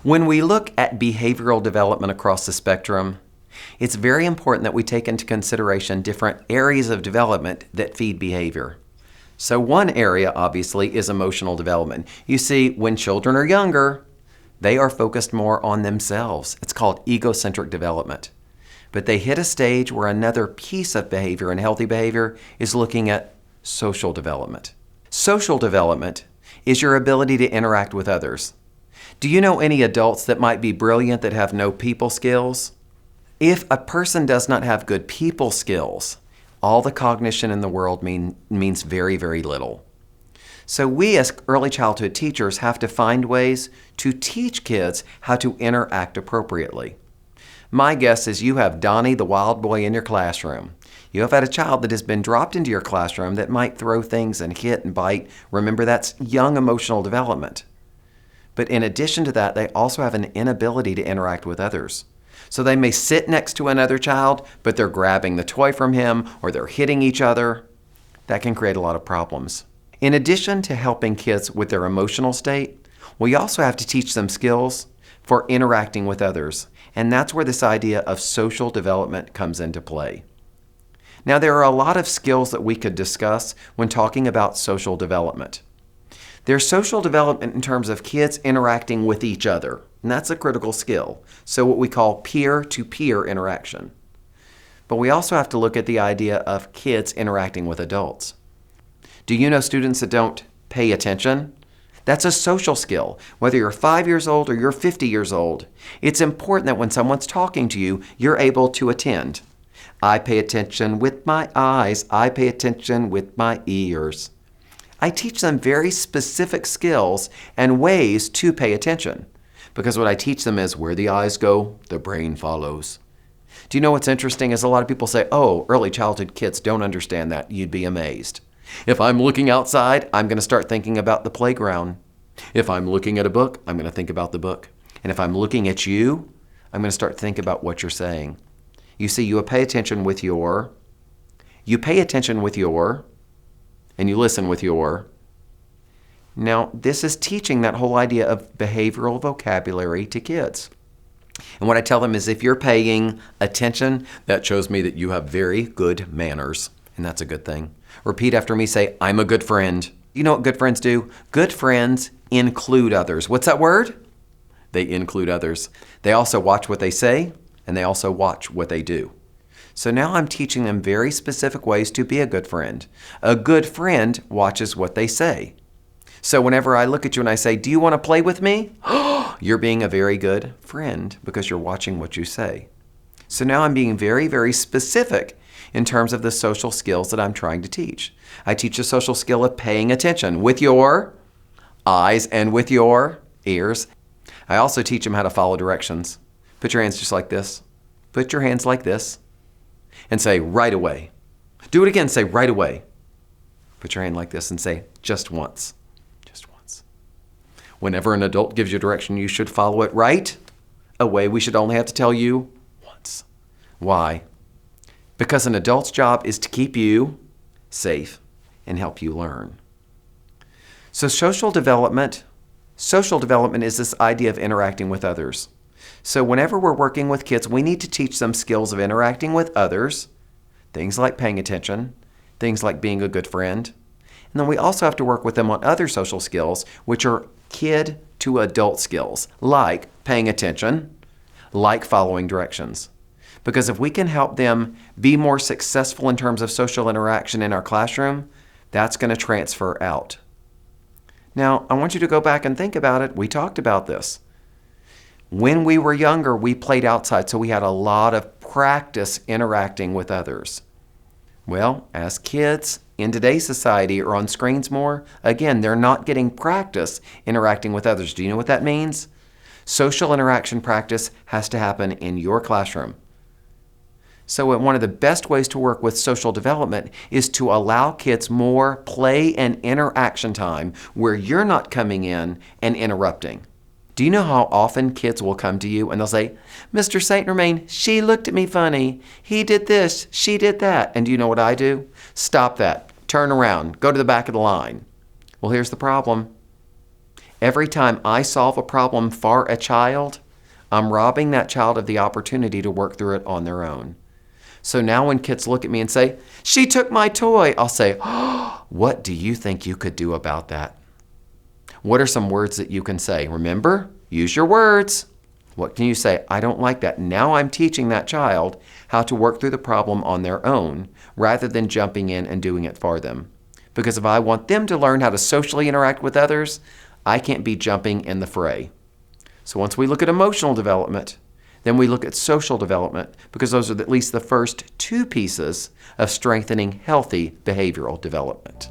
When we look at behavioral development across the spectrum, it's very important that we take into consideration different areas of development that feed behavior. So one area, obviously, is emotional development. You see, when children are younger, they are focused more on themselves. It's called egocentric development. But they hit a stage where another piece of behavior and healthy behavior is looking at social development. Social development is your ability to interact with others. Do you know any adults that might be brilliant that have no people skills? If a person does not have good people skills, all the cognition in the world means very, very little. So we as early childhood teachers have to find ways to teach kids how to interact appropriately. My guess is you have Donnie the wild boy in your classroom. You have had a child that has been dropped into your classroom that might throw things and hit and bite. Remember, that's young emotional development. But in addition to that, they also have an inability to interact with others. So they may sit next to another child, but they're grabbing the toy from him or they're hitting each other. That can create a lot of problems. In addition to helping kids with their emotional state, we also have to teach them skills for interacting with others. And that's where this idea of social development comes into play. Now, there are a lot of skills that we could discuss when talking about social development. There's social development in terms of kids interacting with each other, and that's a critical skill. So what we call peer-to-peer interaction. But we also have to look at the idea of kids interacting with adults. Do you know students that don't pay attention? That's a social skill. Whether you're 5 years old or you're 50 years old, it's important that when someone's talking to you, you're able to attend. I pay attention with my eyes. I pay attention with my ears. I teach them very specific skills and ways to pay attention, because what I teach them is where the eyes go, the brain follows. Do you know what's interesting is a lot of people say, oh, early childhood kids don't understand that. You'd be amazed. If I'm looking outside, I'm going to start thinking about the playground. If I'm looking at a book, I'm going to think about the book. And if I'm looking at you, I'm going to start thinking about what you're saying. You see, you pay attention with your, and you listen with your. Now, this is teaching that whole idea of behavioral vocabulary to kids. And what I tell them is if you're paying attention, that shows me that you have very good manners, and that's a good thing. Repeat after me, say, I'm a good friend. You know what good friends do? Good friends include others. What's that word? They include others. They also watch what they say, and they also watch what they do. So now I'm teaching them very specific ways to be a good friend. A good friend watches what they say. So whenever I look at you and I say, do you want to play with me? You're being a very good friend because you're watching what you say. So now I'm being very, very specific in terms of the social skills that I'm trying to teach. I teach the social skill of paying attention with your eyes and with your ears. I also teach them how to follow directions. Put your hands just like this. Put your hands like this. And say, right away. Do it again, say, right away. Put your hand like this and say, just once. Just once. Whenever an adult gives you direction, you should follow it right away. We should only have to tell you once. Why? Because an adult's job is to keep you safe and help you learn. So social development is this idea of interacting with others. So whenever we're working with kids, we need to teach them skills of interacting with others, things like paying attention, things like being a good friend. And then we also have to work with them on other social skills, which are kid to adult skills, like paying attention, like following directions. Because if we can help them be more successful in terms of social interaction in our classroom, that's going to transfer out. Now, I want you to go back and think about it. We talked about this. When we were younger, we played outside, so we had a lot of practice interacting with others. Well, as kids in today's society are on screens more, again, they're not getting practice interacting with others. Do you know what that means? Social interaction practice has to happen in your classroom. So one of the best ways to work with social development is to allow kids more play and interaction time where you're not coming in and interrupting. Do you know how often kids will come to you and they'll say, Mr. St. Romain, she looked at me funny. He did this, she did that. And do you know what I do? Stop that. Turn around. Go to the back of the line. Well, here's the problem. Every time I solve a problem for a child, I'm robbing that child of the opportunity to work through it on their own. So now when kids look at me and say, "She took my toy," I'll say, "Oh, what do you think you could do about that?" What are some words that you can say? Remember, use your words. What can you say? "I don't like that." Now I'm teaching that child how to work through the problem on their own rather than jumping in and doing it for them. Because if I want them to learn how to socially interact with others, I can't be jumping in the fray. So once we look at emotional development, then we look at social development, because those are at least the first two pieces of strengthening healthy behavioral development.